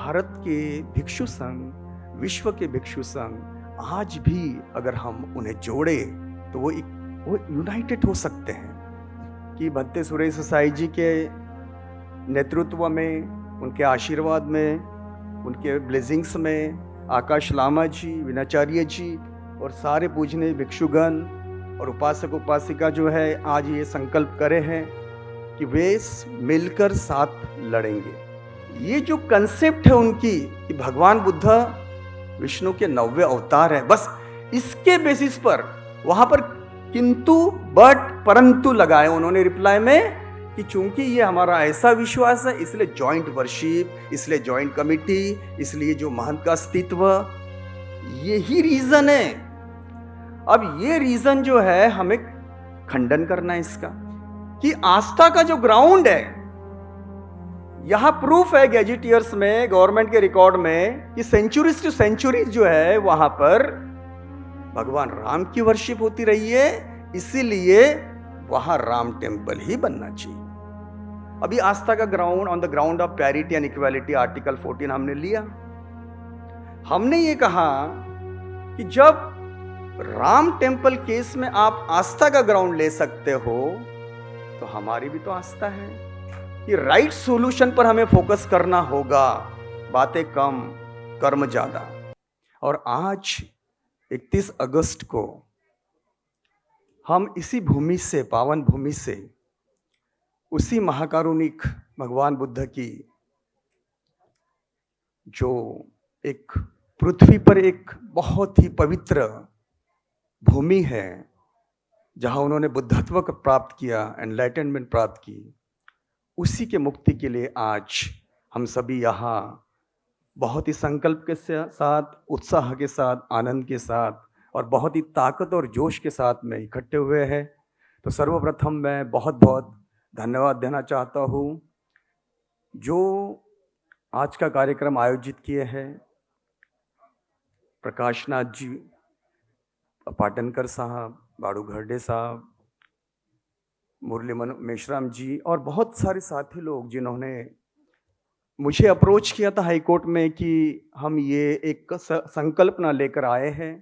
भारत के भिक्षु संघ, विश्व के भिक्षु संघ आज भी अगर हम उन्हें जोड़े तो वो यूनाइटेड हो सकते हैं। कि भंते सुरेश साई जी के नेतृत्व में, उनके आशीर्वाद में, उनके ब्लेसिंग्स में आकाश लामा जी, विनाचार्य जी और सारे पूजनीय भिक्षुगण और उपासक उपासिका जो है आज ये संकल्प करे हैं कि वे मिलकर साथ लड़ेंगे। ये जो कंसेप्ट है उनकी कि भगवान बुद्ध विष्णु के 9वें अवतार हैं, बस इसके बेसिस पर वहां पर किंतु बट परंतु लगाए उन्होंने रिप्लाई में कि चूंकि ये हमारा ऐसा विश्वास है इसलिए जॉइंट वर्शिप, इसलिए जॉइंट कमिटी, इसलिए जो महंत का अस्तित्व, यही रीजन है। अब ये रीजन जो है हमें खंडन करना है इसका कि आस्था का जो ग्राउंड है, यहां प्रूफ है गैजेटियर्स में, गवर्नमेंट के रिकॉर्ड में कि सेंचुरीज टू सेंचुरीज जो है वहां पर भगवान राम की वर्शिप होती रही है, इसीलिए वहां राम टेम्पल ही बनना चाहिए। अभी आस्था का ground on the ground of parity and equality article 14 हमने लिया। हमने ये कहा कि जब राम टेम्पल केस में आप आस्था का ग्राउंड ले सकते हो तो हमारी भी तो आस्था है कि राइट सॉल्यूशन पर हमें फोकस करना होगा, बातें कम कर्म ज्यादा। और आज 31 अगस्त को हम इसी भूमि से, पावन भूमि से, उसी महाकारुणिक भगवान बुद्ध की जो एक पृथ्वी पर एक बहुत ही पवित्र भूमि है जहां उन्होंने बुद्धत्व को प्राप्त किया, एनलाइटनमेंट प्राप्त की, उसी के मुक्ति के लिए आज हम सभी यहाँ बहुत ही संकल्प के साथ, उत्साह के साथ, आनंद के साथ और बहुत ही ताकत और जोश के साथ में इकट्ठे हुए हैं। तो सर्वप्रथम मैं बहुत बहुत धन्यवाद देना चाहता हूँ जो आज का कार्यक्रम आयोजित किए हैं प्रकाशनाथ जी, पाटनकर साहब, बाड़ू घरडे साहब, मुरली मेश्राम जी और बहुत सारे साथी लोग जिन्होंने मुझे अप्रोच किया था हाई कोर्ट में कि हम ये एक संकल्पना लेकर आए हैं।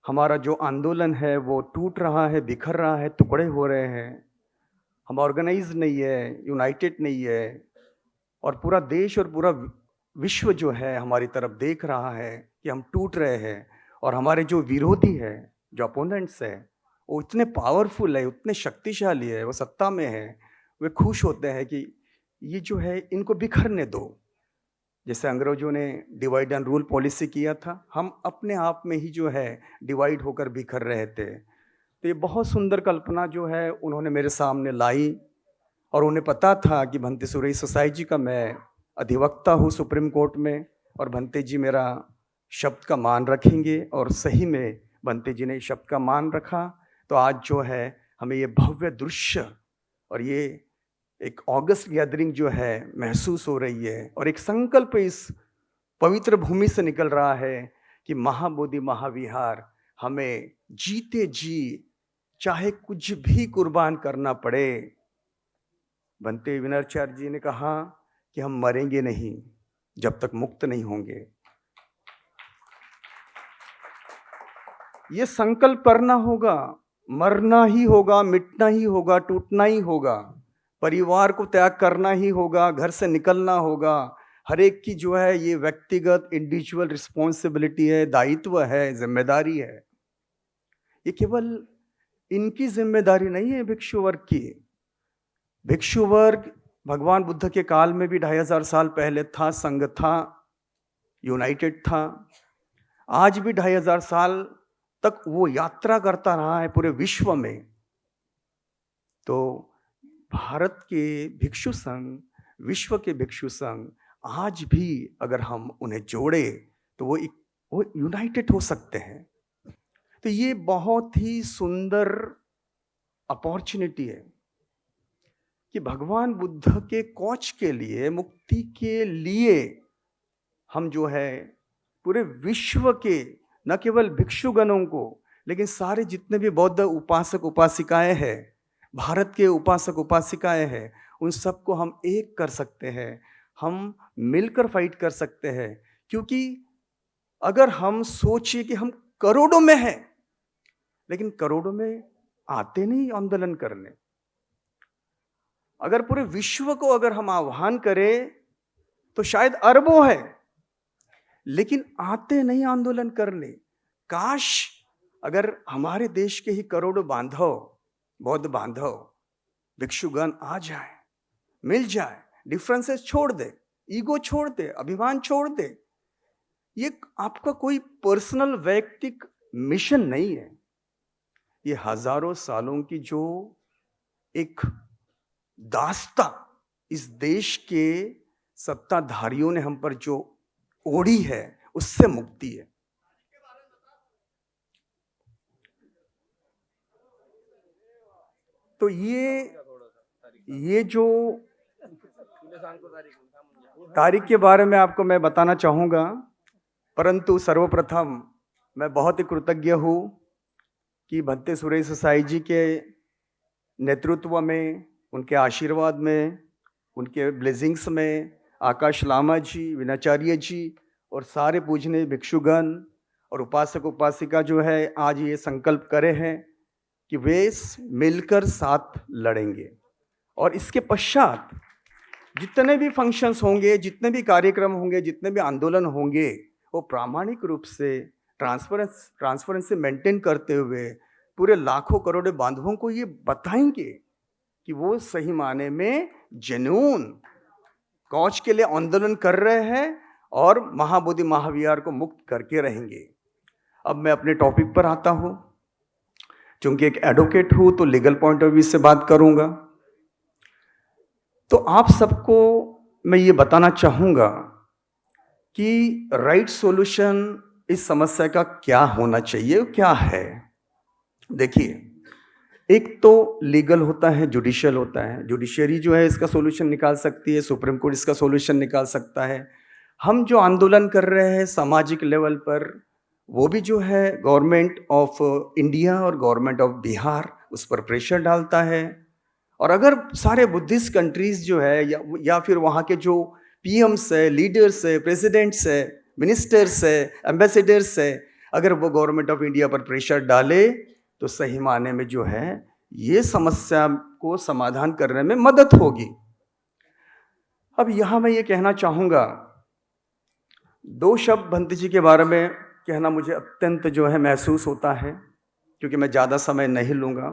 हमारा जो आंदोलन है वो टूट रहा है, बिखर रहा है, टुकड़े हो रहे हैं, हम ऑर्गेनाइज नहीं है, यूनाइटेड नहीं है और पूरा देश और पूरा विश्व जो है हमारी तरफ देख रहा है कि हम टूट रहे हैं। और हमारे जो विरोधी है, जो अपोनेंट्स है, वो इतने पावरफुल है, उतने शक्तिशाली है, वो सत्ता में है, वे खुश होते हैं कि ये जो है इनको बिखरने दो। जैसे अंग्रेजों ने डिवाइड एंड रूल पॉलिसी किया था, हम अपने आप में ही जो है डिवाइड होकर बिखर रहे थे। तो ये बहुत सुंदर कल्पना जो है उन्होंने मेरे सामने लाई और उन्हें पता था कि भंते सुरेश साई जी का मैं अधिवक्ता हूँ सुप्रीम कोर्ट में और भंते जी मेरा शब्द का मान रखेंगे और सही में भंते जी ने शब्द का मान रखा। तो आज जो है हमें ये भव्य दृश्य और ये एक ऑगस्ट गैदरिंग जो है महसूस हो रही है और एक संकल्प इस पवित्र भूमि से निकल रहा है कि महाबोधि महाविहार हमें जीते जी चाहे कुछ भी कुर्बान करना पड़े। भंते विनाचार्य जी ने कहा कि हम मरेंगे नहीं जब तक मुक्त नहीं होंगे। ये संकल्प करना होगा, मरना ही होगा, मिटना ही होगा, टूटना ही होगा, परिवार को त्याग करना ही होगा, घर से निकलना होगा। हर एक की जो है ये व्यक्तिगत इंडिविजुअल रिस्पॉन्सिबिलिटी है, दायित्व है, जिम्मेदारी है। ये केवल इनकी जिम्मेदारी नहीं है भिक्षु वर्ग की। भिक्षु वर्ग भगवान बुद्ध के काल में भी 2500 साल पहले था, संघ था, यूनाइटेड था। आज भी 2500 साल तक वो यात्रा करता रहा है पूरे विश्व में। तो भारत के भिक्षु संघ, विश्व के भिक्षु संघ आज भी अगर हम उन्हें जोड़े तो वो यूनाइटेड हो सकते हैं। तो ये बहुत ही सुंदर अपॉर्चुनिटी है कि भगवान बुद्ध के कौच के लिए, मुक्ति के लिए हम जो है पूरे विश्व के न केवल भिक्षुगणों को लेकिन सारे जितने भी बौद्ध उपासक उपासिकाएं हैं, भारत के उपासक उपासिकाएं हैं, उन सबको हम एक कर सकते हैं। हम मिलकर फाइट कर सकते हैं। क्योंकि अगर हम सोचिए कि हम करोड़ों में हैं, लेकिन करोड़ों में आते नहीं आंदोलन करने। अगर पूरे विश्व को अगर हम आह्वान करें तो शायद अरबों है, लेकिन आते नहीं आंदोलन करने। काश अगर हमारे देश के ही करोड़ों बांधव, बौद्ध बांधव, भिक्षुगण आ जाए, मिल जाए, डिफरेंसेस छोड़ दे, ईगो छोड़ दे, अभिमान छोड़ दे। ये आपका कोई पर्सनल वैयक्तिक मिशन नहीं है। ये हजारों सालों की जो एक दास्तां इस देश के सत्ताधारियों ने हम पर जो ओढ़ी है, उससे मुक्ति है। तो ये जो तारीख के बारे में आपको मैं बताना चाहूँगा, परंतु सर्वप्रथम मैं बहुत ही कृतज्ञ हूँ कि भंते सुरेश साई जी के नेतृत्व में, उनके आशीर्वाद में, उनके ब्लेसिंग्स में आकाश लामा जी, विनाचार्य जी और सारे पूजनीय भिक्षुगण और उपासक उपासिका जो है आज ये संकल्प करे हैं कि वे मिलकर साथ लड़ेंगे। और इसके पश्चात जितने भी फंक्शंस होंगे, जितने भी कार्यक्रम होंगे, जितने भी आंदोलन होंगे, वो प्रामाणिक रूप से ट्रांसपेरेंसी मेंटेन करते हुए पूरे लाखों करोड़ों बांधवों को ये बताएंगे कि वो सही माने में जेन्युइन कौच के लिए आंदोलन कर रहे हैं और महाबोधि महाविहार को मुक्त करके रहेंगे। अब मैं अपने टॉपिक पर आता हूँ। चूंकि एक एडवोकेट हूँ तो लीगल पॉइंट ऑफ व्यू से बात करूँगा। तो आप सबको मैं ये बताना चाहूँगा कि राइट सॉल्यूशन इस समस्या का क्या होना चाहिए, क्या है। देखिए, एक तो लीगल होता है, जुडिशियल होता है। जुडिशरी जो है इसका सॉल्यूशन निकाल सकती है, सुप्रीम कोर्ट इसका सॉल्यूशन निकाल सकता है। हम जो आंदोलन कर रहे हैं सामाजिक लेवल पर, वो भी जो है गवर्नमेंट ऑफ इंडिया और गवर्नमेंट ऑफ बिहार उस पर प्रेशर डालता है। और अगर सारे बुद्धिस्ट कंट्रीज जो है या फिर वहाँ के जो पीएम्स है, लीडर्स है, प्रेसिडेंट्स है, मिनिस्टर्स है, एम्बेसडर्स है, अगर वो गवर्नमेंट ऑफ इंडिया पर प्रेशर डाले तो सही माने में जो है ये समस्या को समाधान करने में मदद होगी। अब यहाँ मैं ये कहना चाहूँगा, दो शब्द भंते जी के बारे में कहना मुझे अत्यंत जो है महसूस होता है, क्योंकि मैं ज़्यादा समय नहीं लूँगा।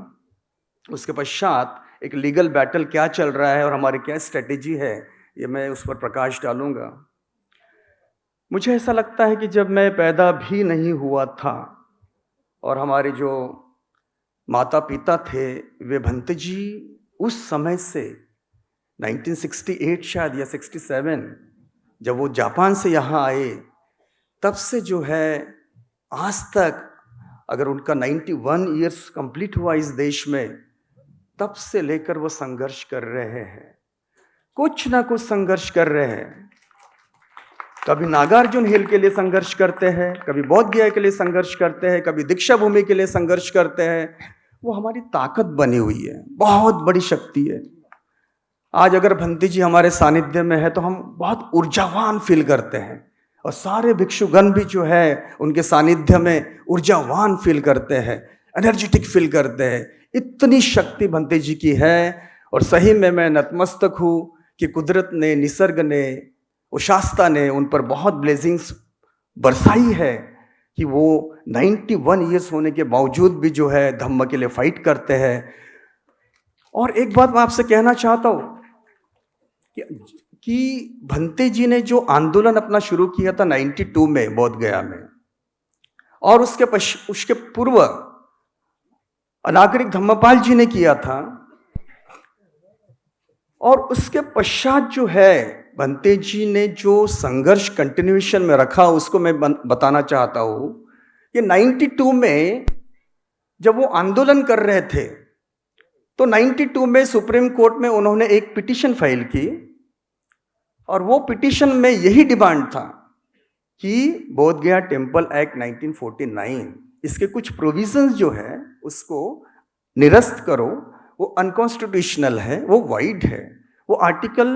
उसके पश्चात एक लीगल बैटल क्या चल रहा है और हमारी क्या स्ट्रेटेजी है, ये मैं उस पर प्रकाश डालूँगा। मुझे ऐसा लगता है कि जब मैं पैदा भी नहीं हुआ था और हमारे जो माता पिता थे वे भंते जी उस समय से 1968 शायद या 67 जब वो जापान से यहाँ आए, तब से जो है आज तक, अगर उनका 91 ईयर्स कंप्लीट हुआ इस देश में, तब से लेकर वो संघर्ष कर रहे हैं, कुछ ना कुछ संघर्ष कर रहे हैं। कभी नागार्जुन हिल के लिए संघर्ष करते हैं, कभी बौद्ध गया के लिए संघर्ष करते हैं, कभी दीक्षा भूमि के लिए संघर्ष करते हैं। वो हमारी ताकत बनी हुई है, बहुत बड़ी शक्ति है। आज अगर भंते जी हमारे सानिध्य में है तो हम बहुत ऊर्जावान फील करते हैं, और सारे भिक्षुगण भी जो है उनके सानिध्य में ऊर्जावान फील करते हैं, एनर्जेटिक फील करते हैं। इतनी शक्ति भंते जी की है। और सही में मैं नतमस्तक हूँ कि कुदरत ने, निसर्ग ने, शास्ता ने उन पर बहुत ब्लेसिंग्स बरसाई है कि वो 91 ईयर्स होने के बावजूद भी जो है धम्म के लिए फाइट करते हैं। और एक बात मैं आपसे कहना चाहता हूँ कि भंते जी ने जो आंदोलन अपना शुरू किया था 92 में बोध गया में, और उसके पूर्व अनागरिक धम्मपाल जी ने किया था, और उसके पश्चात जो है भंते जी ने जो संघर्ष कंटिन्यूएशन में रखा, उसको मैं बताना चाहता हूँ कि 92 में जब वो आंदोलन कर रहे थे तो 92 में सुप्रीम कोर्ट में उन्होंने एक पिटीशन फाइल की, और वो पिटीशन में यही डिमांड था कि बोध गया टेम्पल एक्ट 1949 इसके कुछ प्रोविजंस जो है उसको निरस्त करो, वो अनकॉन्स्टिट्यूशनल है, वो वाइड है। वो आर्टिकल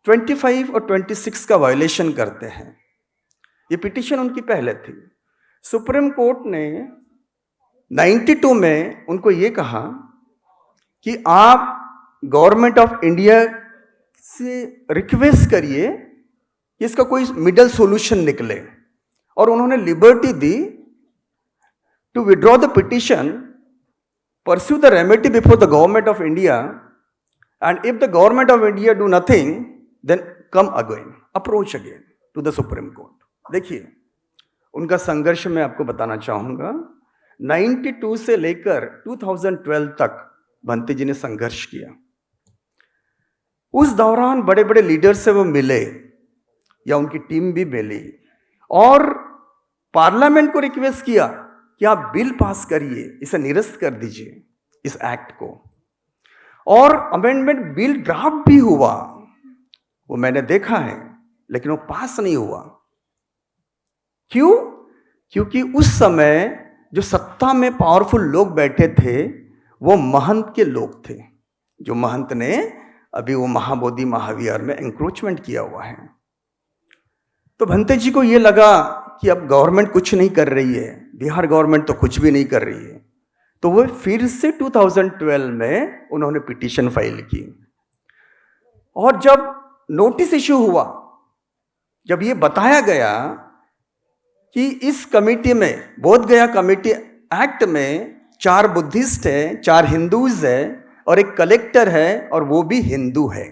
25 और 26 का वायलेशन करते हैं। ये पिटीशन उनकी पहले थी। सुप्रीम कोर्ट ने 92 में उनको ये कहा कि आप गवर्नमेंट ऑफ इंडिया से रिक्वेस्ट करिए कि इसका कोई मिडल सॉल्यूशन निकले, और उन्होंने लिबर्टी दी to withdraw the petition, pursue the remedy before the government of India, and if the government of India do nothing, then come again, approach again to the Supreme Court. देखिए उनका संघर्ष मैं आपको बताना चाहूंगा। 92 से लेकर 2012 तक भंते जी ने संघर्ष किया। उस दौरान बड़े बड़े लीडर से वो मिले, या उनकी टीम भी मिली, और पार्लियामेंट को रिक्वेस्ट किया कि आप बिल पास करिए, इसे निरस्त कर दीजिए इस एक्ट को। और अमेंडमेंट बिल ड्राफ्ट भी हुआ, वो मैंने देखा है, लेकिन वो पास नहीं हुआ। क्यों? क्योंकि उस समय जो सत्ता में पावरफुल लोग बैठे थे वो महंत के लोग थे, जो महंत ने अभी वो महाबोधि महाविहार में एंक्रोचमेंट किया हुआ है। तो भंते जी को ये लगा कि अब गवर्नमेंट कुछ नहीं कर रही है, बिहार गवर्नमेंट तो कुछ भी नहीं कर रही है, तो वो फिर से 2012 में उन्होंने पिटीशन फाइल की। और जब नोटिस इशू हुआ, जब ये बताया गया कि इस कमेटी में, बोध गया कमेटी एक्ट में 4 बुद्धिस्ट है, 4 हिंदूज है और एक कलेक्टर है, और वो भी हिंदू है।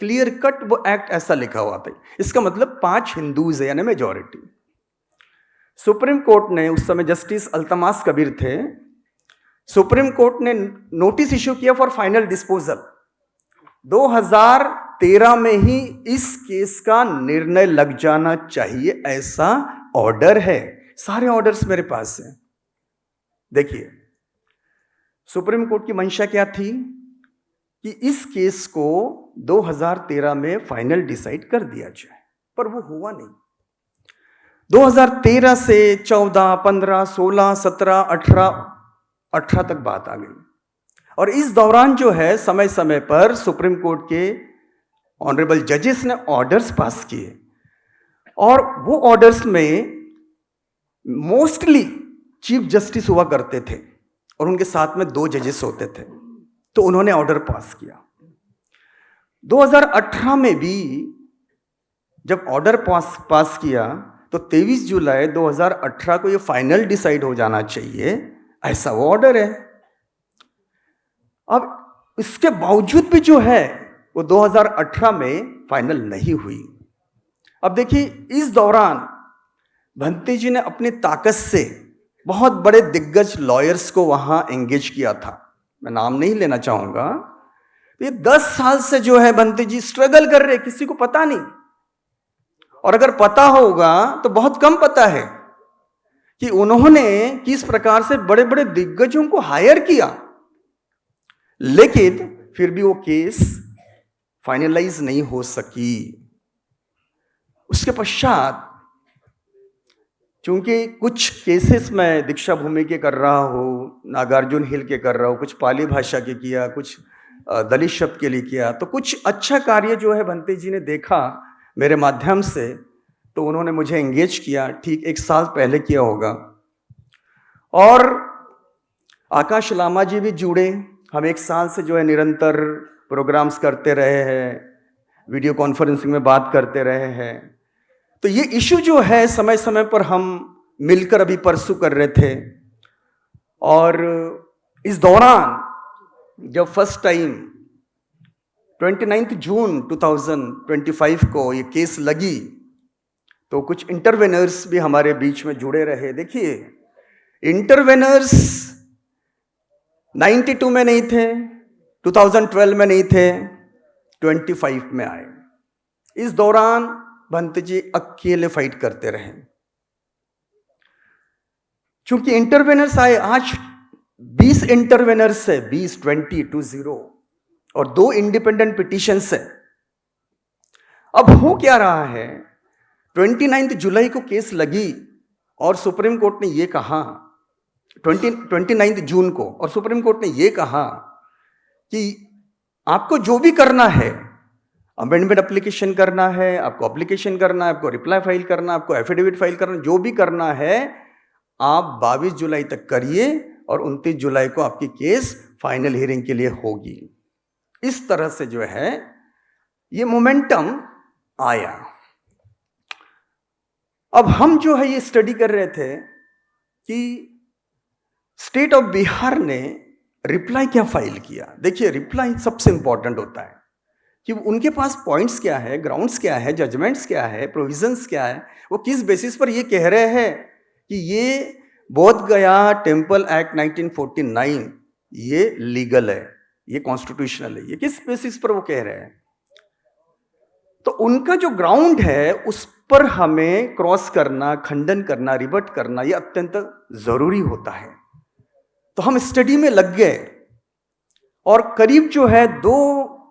क्लियर कट वो एक्ट ऐसा लिखा हुआ था। इसका मतलब 5 हिंदूज है, यानी मेजॉरिटी। सुप्रीम कोर्ट ने, उस समय जस्टिस अल्तमास कबीर थे, सुप्रीम कोर्ट ने नोटिस इश्यू किया फॉर फाइनल डिस्पोजल। 2013 में ही इस केस का निर्णय लग जाना चाहिए, ऐसा ऑर्डर है। सारे ऑर्डर्स मेरे पास हैं। देखिए सुप्रीम कोर्ट की मंशा क्या थी कि इस केस को 2013 में फाइनल डिसाइड कर दिया जाए, पर वो हुआ नहीं। 2013 से 14, 15, 16, 17, 18 तक बात आ गई। और इस दौरान जो है समय समय पर सुप्रीम कोर्ट के ऑनरेबल जजेस ने ऑर्डर्स पास किए, और वो ऑर्डर्स में मोस्टली चीफ जस्टिस हुआ करते थे और उनके साथ में 2 जजेस होते थे। तो उन्होंने ऑर्डर पास किया। 2018 में भी जब ऑर्डर पास किया तो 23 जुलाई 2018 को ये फाइनल डिसाइड हो जाना चाहिए, ऐसा वो ऑर्डर है। अब इसके बावजूद भी जो है वो 2018 में फाइनल नहीं हुई। अब देखिए इस दौरान भंते जी ने अपनी ताकत से बहुत बड़े दिग्गज लॉयर्स को वहां एंगेज किया था, मैं नाम नहीं लेना चाहूंगा। ये 10 साल से जो है भंते जी स्ट्रगल कर रहे, किसी को पता नहीं, और अगर पता होगा तो बहुत कम पता है कि उन्होंने किस प्रकार से बड़े बड़े दिग्गजों को हायर किया, लेकिन फिर भी वो केस फाइनलाइज नहीं हो सकी। उसके पश्चात चूंकि कुछ केसेस में दीक्षा भूमि के कर रहा हूँ, नागार्जुन हिल के कर रहा हूँ, कुछ पाली भाषा के किया, कुछ दलित शब्द के लिए किया, तो कुछ अच्छा कार्य जो है भंते जी ने देखा मेरे माध्यम से, तो उन्होंने मुझे एंगेज किया। ठीक 1 साल पहले किया होगा। और आकाश लामा जी भी जुड़े। हम 1 साल से जो है निरंतर प्रोग्राम्स करते रहे हैं, वीडियो कॉन्फ्रेंसिंग में बात करते रहे हैं। तो ये इशू जो है समय समय पर हम मिलकर अभी परसू कर रहे थे। और इस दौरान जब फर्स्ट टाइम 29 जून 2025 को ये केस लगी, तो कुछ इंटरवेनर्स भी हमारे बीच में जुड़े रहे। देखिए इंटरवेनर्स 92 में नहीं थे, 2012 में नहीं थे, 25 में आए। इस दौरान भंते जी अकेले फाइट करते रहे। चूंकि इंटरवेनर्स आए, आज 20 इंटरवेनर्स है, 20 और 2 इंडिपेंडेंट पिटीशंस है। अब हो क्या रहा है, 29 जुलाई को केस लगी और सुप्रीम कोर्ट ने ये कहा, 29 जून को, और सुप्रीम कोर्ट ने ये कहा कि आपको जो भी करना है अमेंडमेंट एप्लीकेशन करना है, आपको एप्लीकेशन करना है, आपको रिप्लाई फाइल करना है, आपको एफिडेविट फाइल करना, जो भी करना है आप 22 जुलाई तक करिए और 29 जुलाई को आपकी केस फाइनल हियरिंग के लिए होगी। इस तरह से जो है ये मोमेंटम आया। अब हम जो है ये स्टडी कर रहे थे कि स्टेट ऑफ बिहार ने रिप्लाई क्या फाइल किया। देखिए, रिप्लाई सबसे इंपॉर्टेंट होता है कि उनके पास पॉइंट्स क्या है, ग्राउंड्स क्या है, जजमेंट्स क्या है, प्रोविजंस क्या है, वो किस बेसिस पर ये कह रहे हैं कि ये बोध गया टेम्पल एक्ट 1949 ये लीगल है, ये कॉन्स्टिट्यूशनल है, ये किस बेसिस पर वो कह रहे हैं। तो उनका जो ग्राउंड है उस पर हमें क्रॉस करना, खंडन करना, रिबट करना ये अत्यंत जरूरी होता है। तो हम स्टडी में लग गए और करीब जो है 2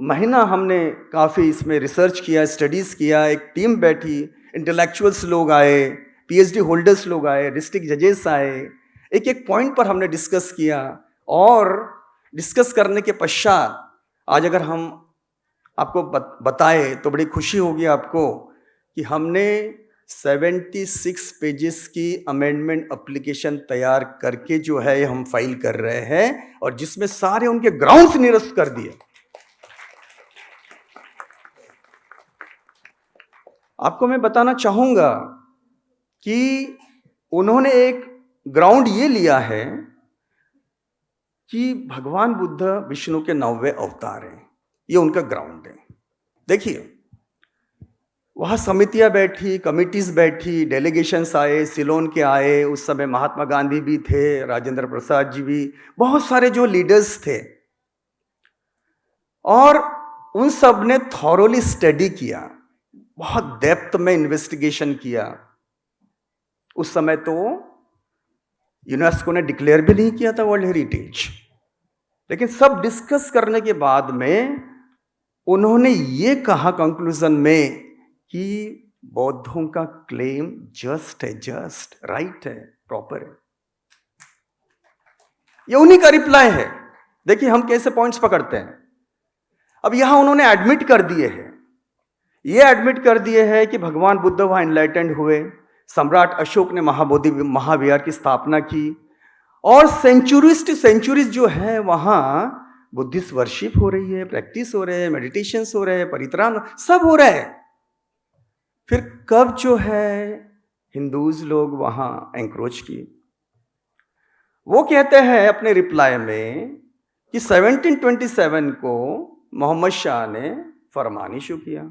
महीना हमने काफ़ी इसमें रिसर्च किया, स्टडीज़ किया। एक टीम बैठी, इंटेलेक्चुअल्स लोग आए, पीएचडी होल्डर्स लोग आए, डिस्ट्रिक्ट जजेस आए, एक एक पॉइंट पर हमने डिस्कस किया। और डिस्कस करने के पश्चात आज अगर हम आपको बताए तो बड़ी खुशी होगी आपको कि हमने 76 पेजेस की अमेंडमेंट एप्लीकेशन तैयार करके जो है हम फाइल कर रहे हैं और जिसमें सारे उनके ग्राउंड्स निरस्त कर दिए। आपको मैं बताना चाहूंगा कि उन्होंने एक ग्राउंड ये लिया है कि भगवान बुद्ध विष्णु के 9वें अवतार हैं, ये उनका ग्राउंड है। देखिए, वहाँ समितियाँ बैठी, कमिटीज़ बैठी, डेलीगेशंस आए, सिलोन के आए, उस समय महात्मा गांधी भी थे, राजेंद्र प्रसाद जी भी, बहुत सारे जो लीडर्स थे। और उन सब ने थॉरोली स्टडी किया, बहुत डेप्थ में इन्वेस्टिगेशन किया। उस समय तो यूनेस्को ने डिक्लेयर भी नहीं किया था वर्ल्ड हेरिटेज, लेकिन सब डिस्कस करने के बाद में उन्होंने ये कहा कंक्लूजन में कि बौद्धों का क्लेम जस्ट है, जस्ट राइट है, प्रॉपर है। ये उन्हीं का रिप्लाई है। देखिए हम कैसे पॉइंट्स पकड़ते हैं। अब यहां उन्होंने एडमिट कर दिए हैं, ये एडमिट कर दिए हैं कि भगवान बुद्ध वहां एनलाइटेंड हुए, सम्राट अशोक ने महाबोधि महाविहार की स्थापना की और सेंचुरीज टू सेंचुरीज जो है वहां बुद्धिस्ट वर्शिप हो रही है, प्रैक्टिस हो रहे हैं, मेडिटेशंस हो रहे हैं, परित्राण सब हो रहा है। फिर कब जो है हिंदूज लोग वहां एंक्रोच किए, वो कहते हैं अपने रिप्लाई में कि 1727 को मोहम्मद शाह ने फरमान इशू किया।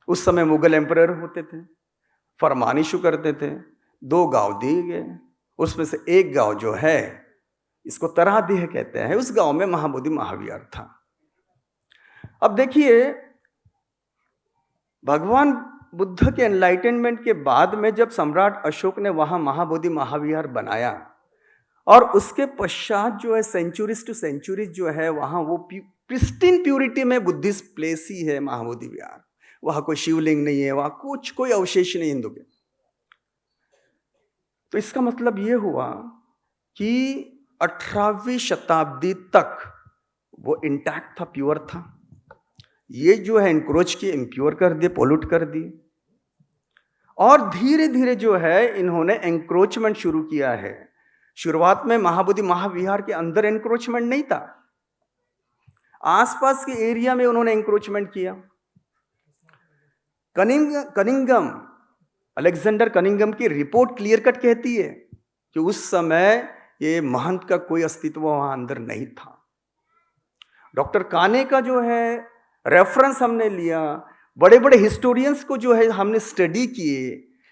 उस समय मुगल एम्परर होते थे, फरमान इशू करते थे। 2 गांव दिए गए, उसमें से एक गांव जो है इसको तरादेह कहते हैं, उस गांव में महाबोधि महाविहार था। अब देखिए, भगवान बुद्ध के एनलाइटनमेंट के बाद में जब सम्राट अशोक ने वहां महाबोधि महाविहार बनाया और उसके पश्चात जो है सेंचुरीज टू सेंचुरीज जो है वहां वो प्रिस्टीन प्यूरिटी में बुद्धिस्ट प्लेस ही है महाबोधि विहार। वहां कोई शिवलिंग नहीं है, वहां कुछ कोई अवशेष नहीं हिंदू के। तो इसका मतलब ये हुआ कि 18वीं शताब्दी तक वो इंटैक्ट था, प्योर था। ये जो है एनक्रोच किए, इम्प्योर कर दिए, पोल्यूट कर दिए। और धीरे धीरे जो है इन्होंने एंक्रोचमेंट शुरू किया है। शुरुआत में महाबोधि महाविहार के अंदर एंक्रोचमेंट नहीं था, आसपास के एरिया में उन्होंने एंक्रोचमेंट किया। कनिंगम, अलेक्जेंडर कनिंगम की रिपोर्ट क्लियर कट कहती है कि उस समय ये महंत का कोई अस्तित्व वहां अंदर नहीं था। डॉक्टर काने का जो है रेफरेंस हमने लिया, बड़े बड़े हिस्टोरियंस को जो है हमने स्टडी किए,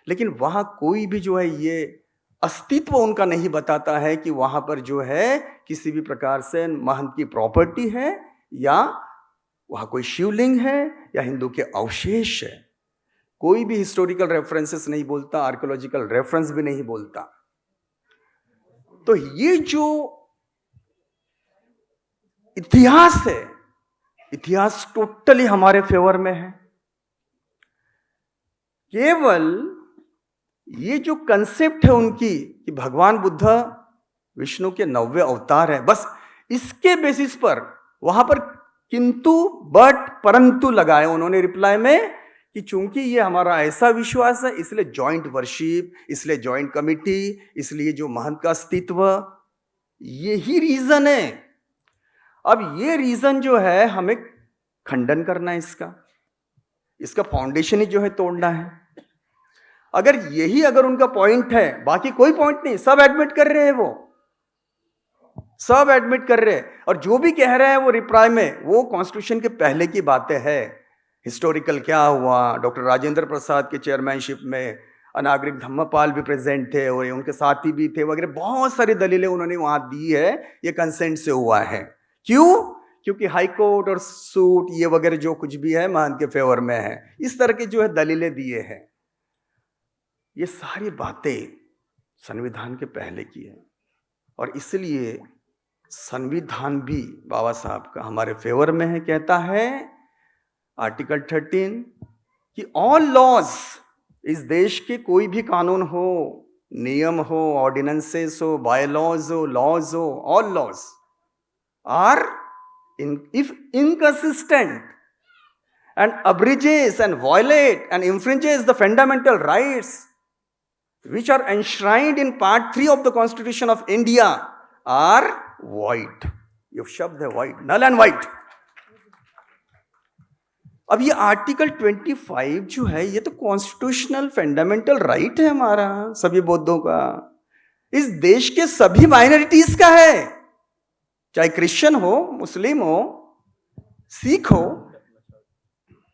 लेकिन वहां कोई भी जो है ये अस्तित्व उनका नहीं बताता है कि वहां पर जो है किसी भी प्रकार से महंत की प्रॉपर्टी है या वहां कोई शिवलिंग है या हिंदू के अवशेष है। कोई भी हिस्टोरिकल रेफरेंसेस नहीं बोलता, आर्कियोलॉजिकल रेफरेंस भी नहीं बोलता। तो ये जो इतिहास है, इतिहास टोटली हमारे फेवर में है। केवल ये जो कंसेप्ट है उनकी कि भगवान बुद्ध विष्णु के 9वें अवतार है, बस इसके बेसिस पर वहां पर किंतु बट परंतु लगाए उन्होंने रिप्लाई में कि चूंकि ये हमारा ऐसा विश्वास है, इसलिए जॉइंट वर्शिप, इसलिए जॉइंट कमिटी, इसलिए जो महंत का अस्तित्व, यही रीजन है। अब ये रीजन जो है हमें खंडन करना है, इसका फाउंडेशन ही जो है तोड़ना है। अगर उनका पॉइंट है, बाकी कोई पॉइंट नहीं, सब एडमिट कर रहे हैं, वो सब एडमिट कर रहे हैं, और जो भी कह रहे हैं वो रिप्लाई में वो कॉन्स्टिट्यूशन के पहले की बातें हैं। हिस्टोरिकल क्या हुआ, डॉक्टर राजेंद्र प्रसाद के चेयरमैनशिप में अनागरिक धम्मपाल भी प्रेजेंट थे और उनके साथी भी थे वगैरह, बहुत सारी दलीलें उन्होंने वहां दी है, ये कंसेंट से हुआ है। क्यों? क्योंकि हाई कोर्ट और सूट ये वगैरह जो कुछ भी है महंत के फेवर में है, इस तरह की जो है दलीलें दिए हैं। ये सारी बातें संविधान के पहले की है, और इसलिए संविधान भी बाबा साहब का हमारे फेवर में है। कहता है आर्टिकल 13 कि ऑल लॉज, इस देश के कोई भी कानून हो, नियम हो, ऑर्डिनेंसेस हो, बायलॉज हो, लॉज हो, all laws are if inconsistent and abridges and violate and infringes the fundamental rights which are enshrined in part 3 of the Constitution of India are void. ये शब्द है void, null and void. अब ये article 25 जो है ये तो constitutional fundamental right है हमारा सभी बौद्धों का, इस देश के सभी माइनॉरिटीज का है, चाहे क्रिश्चियन हो, मुस्लिम हो, सिख हो।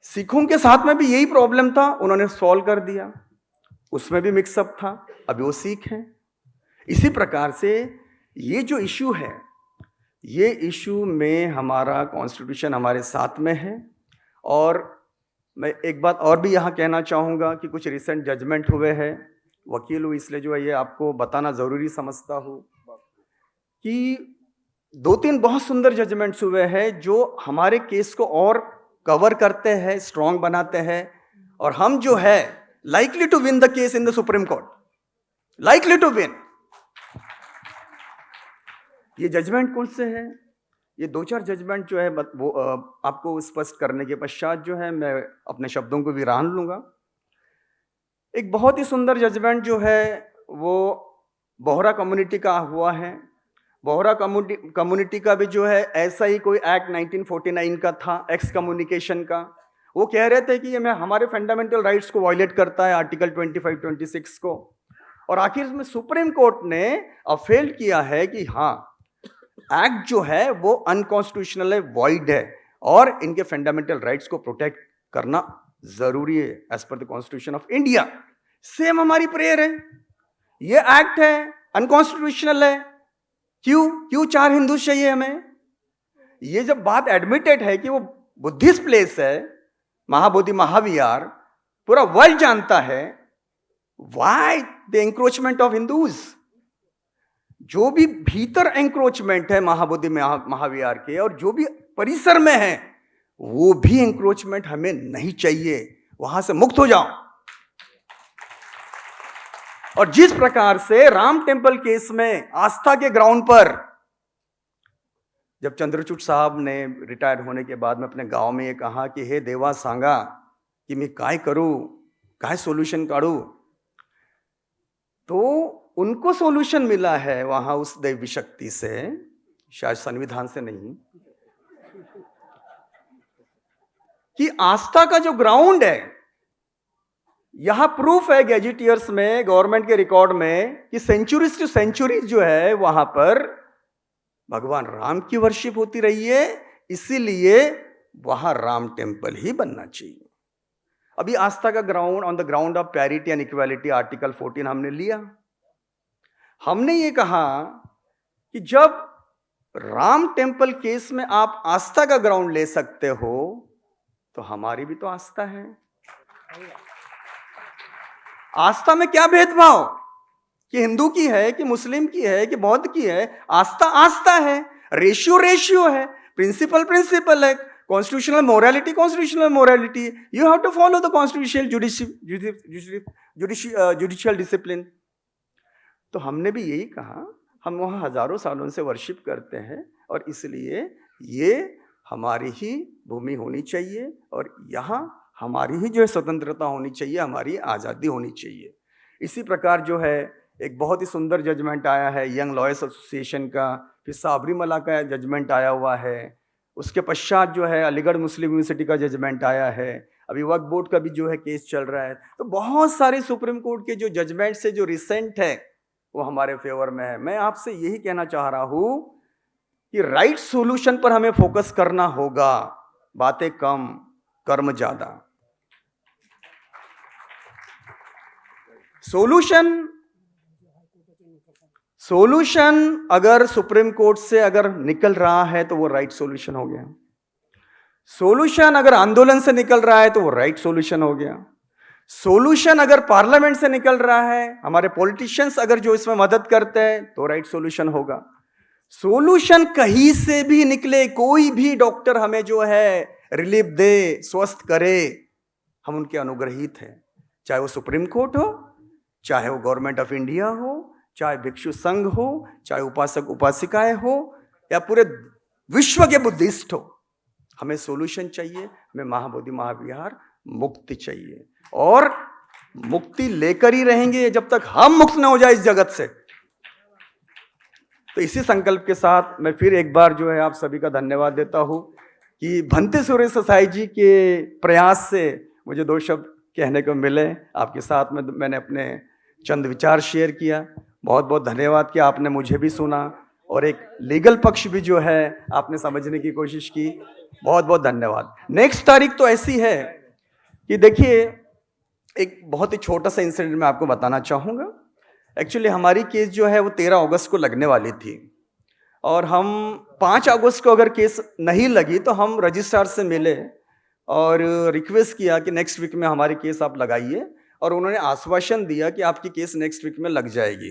सिखों के साथ में भी यही प्रॉब्लम था, उन्होंने सॉल्व कर दिया, उसमें भी मिक्सअप था, अभी वो सिख हैं। इसी प्रकार से ये जो इशू है, ये इशू में हमारा कॉन्स्टिट्यूशन हमारे साथ में है। और मैं एक बात और भी यहाँ कहना चाहूँगा कि कुछ रिसेंट जजमेंट हुए हैं, वकील हूँ इसलिए जो है ये आपको बताना ज़रूरी समझता हूँ कि 2-3 बहुत सुंदर जजमेंट्स हुए हैं जो हमारे केस को और कवर करते हैं, स्ट्रॉन्ग बनाते हैं, और हम जो है likely to win the case in the Supreme Court, likely to win. ये जजमेंट कौन से हैं? ये 2-4 जजमेंट जो है वो आपको स्पष्ट करने के पश्चात जो है मैं अपने शब्दों को विराम लूंगा। एक बहुत ही सुंदर जजमेंट जो है वो बोहरा कम्युनिटी का हुआ है। बोहरा कम्युनिटी का भी जो है ऐसा ही कोई एक्ट 1949 का था, एक्स कम्युनिकेशन का। वो कह रहे थे कि ये मैं हमारे फंडामेंटल राइट्स को वायलेट करता है, आर्टिकल 25-26 को, और आखिर में सुप्रीम कोर्ट ने अफेल किया है कि हाँ एक्ट जो है वो अनकॉन्स्टिट्यूशनल है, वॉइड है, और इनके फंडामेंटल राइट्स को प्रोटेक्ट करना जरूरी है as per the Constitution of India. Same हमारी प्रेयर है, ये एक्ट है अनकॉन्स्टिट्यूशनल है, क्यों 4 हिंदू चाहिए हमें? ये जब बात एडमिटेड है कि वो बुद्धिस्ट प्लेस है, महाबोधि महाविहार, पूरा वर्ल्ड जानता है, why the encroachment of Hindus? जो भी भीतर एंक्रोचमेंट है महाबोधि महाविहार के और जो भी परिसर में है, वो भी एंक्रोचमेंट हमें नहीं चाहिए, वहां से मुक्त हो जाओ। और जिस प्रकार से राम टेम्पल केस में आस्था के ग्राउंड पर जब चंद्रचूड़ साहब ने रिटायर होने के बाद में अपने गांव में ये कहा कि हे देवा सांगा कि मैं काय करूं, काय सॉल्यूशन काढू, तो उनको सॉल्यूशन मिला है वहां उस दैवी शक्ति से, शायद संविधान से नहीं, कि आस्था का जो ग्राउंड है, यहां प्रूफ है गैजेटियर्स में, गवर्नमेंट के रिकॉर्ड में, कि सेंचुरीज टू सेंचुरीज जो है वहां पर भगवान राम की वर्शिप होती रही है, इसीलिए वहां राम टेम्पल ही बनना चाहिए। अभी आस्था का ground on the ground of parity and equality article 14 हमने लिया। हमने ये कहा कि जब राम टेम्पल केस में आप आस्था का ग्राउंड ले सकते हो, तो हमारी भी तो आस्था है। आस्था में क्या भेदभाव कि हिंदू की है कि मुस्लिम की है कि बौद्ध की है? आस्था आस्था है, रेशियो है, प्रिंसिपल है, constitutional morality. You have to follow the constitutional judicial discipline. तो हमने भी यही कहा, हम वहाँ हजारों सालों से वर्शिप करते हैं और इसलिए ये हमारी ही भूमि होनी चाहिए और यहाँ हमारी ही जो है स्वतंत्रता होनी चाहिए, हमारी आज़ादी होनी चाहिए। इसी प्रकार जो है एक बहुत ही सुंदर जजमेंट आया है यंग लॉयर्स एसोसिएशन का, फिर साबरीमला का जजमेंट आया हुआ है, उसके पश्चात जो है अलीगढ़ मुस्लिम यूनिवर्सिटी का जजमेंट आया है, अभी वक्फ बोर्ड का भी जो है केस चल रहा है। तो बहुत सारे सुप्रीम कोर्ट के जो जजमेंट से जो रिसेंट है वो हमारे फेवर में है। मैं आपसे यही कहना चाह रहा हूं कि राइट सॉल्यूशन पर हमें फोकस करना होगा, बातें कम कर्म ज्यादा। सोल्यूशन अगर सुप्रीम कोर्ट से अगर निकल रहा है तो वो राइट सॉल्यूशन हो गया। सोल्यूशन अगर आंदोलन से निकल रहा है तो वो राइट सॉल्यूशन हो गया। सोल्यूशन अगर पार्लियामेंट से निकल रहा है, हमारे पॉलिटिशियंस अगर जो इसमें मदद करते हैं तो राइट सॉल्यूशन होगा। सोल्यूशन कहीं से भी निकले, कोई भी डॉक्टर हमें जो है रिलीफ दे, स्वस्थ करे, हम उनके अनुग्रहित हैं। चाहे वो सुप्रीम कोर्ट हो, चाहे वो गवर्नमेंट ऑफ इंडिया हो, चाहे भिक्षु संघ हो, चाहे उपासक उपासिकाएं हो, या पूरे विश्व के बुद्धिस्ट हो, हमें सॉल्यूशन चाहिए। हमें महाबोधि महाविहार मुक्ति चाहिए और मुक्ति लेकर ही रहेंगे जब तक हम मुक्त न हो जाए इस जगत से। तो इसी संकल्प के साथ मैं फिर एक बार जो है आप सभी का धन्यवाद देता हूं कि भंते सुरेश साई जी के प्रयास से मुझे 2 शब्द कहने को मिले। आपके साथ में मैंने अपने चंद विचार शेयर किया। बहुत बहुत धन्यवाद कि आपने मुझे भी सुना और एक लीगल पक्ष भी जो है आपने समझने की कोशिश की। बहुत बहुत धन्यवाद। नेक्स्ट तारीख तो ऐसी है कि देखिए, एक बहुत ही छोटा सा इंसिडेंट मैं आपको बताना चाहूँगा। एक्चुअली हमारी केस जो है वो 13 अगस्त को लगने वाली थी और हम 5 अगस्त को अगर केस नहीं लगी तो हम रजिस्ट्रार से मिले और रिक्वेस्ट किया कि नेक्स्ट वीक में हमारी केस आप लगाइए, और उन्होंने आश्वासन दिया कि आपकी केस नेक्स्ट वीक में लग जाएगी।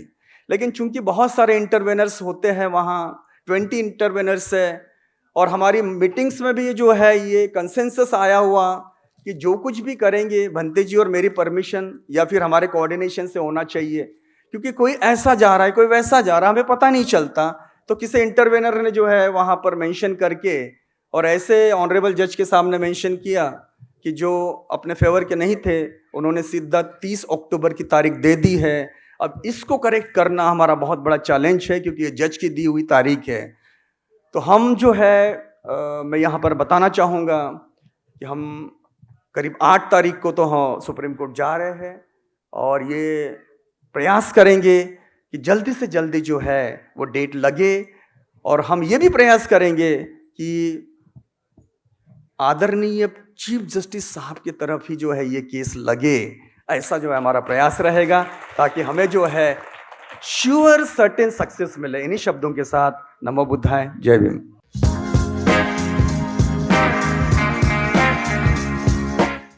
लेकिन चूंकि बहुत सारे इंटरवेनर्स होते हैं वहाँ, 20 इंटरवेनर्स है, और हमारी मीटिंग्स में भी जो है ये कंसेंसस आया हुआ कि जो कुछ भी करेंगे भंते जी और मेरी परमिशन या फिर हमारे कोऑर्डिनेशन से होना चाहिए, क्योंकि कोई ऐसा जा रहा है कोई वैसा जा रहा है, हमें पता नहीं चलता। तो किसी इंटरवेनर ने जो है वहाँ पर मेंशन करके और ऐसे ऑनरेबल जज के सामने मेंशन किया कि जो अपने फेवर के नहीं थे उन्होंने सीधा 30 अक्टूबर की तारीख दे दी है। अब इसको करेक्ट करना हमारा बहुत बड़ा चैलेंज है क्योंकि ये जज की दी हुई तारीख है। तो हम जो है मैं यहाँ पर बताना चाहूँगा कि हम करीब 8 तारीख को तो हाँ सुप्रीम कोर्ट जा रहे हैं और ये प्रयास करेंगे कि जल्दी से जल्दी जो है वो डेट लगे, और हम ये भी प्रयास करेंगे कि आदरणीय चीफ जस्टिस साहब की तरफ ही जो है ये केस लगे, ऐसा जो है हमारा प्रयास रहेगा ताकि हमें जो है श्योर सर्टेन सक्सेस मिले। इन्हीं शब्दों के साथ नमो बुद्धाय, जय भीम।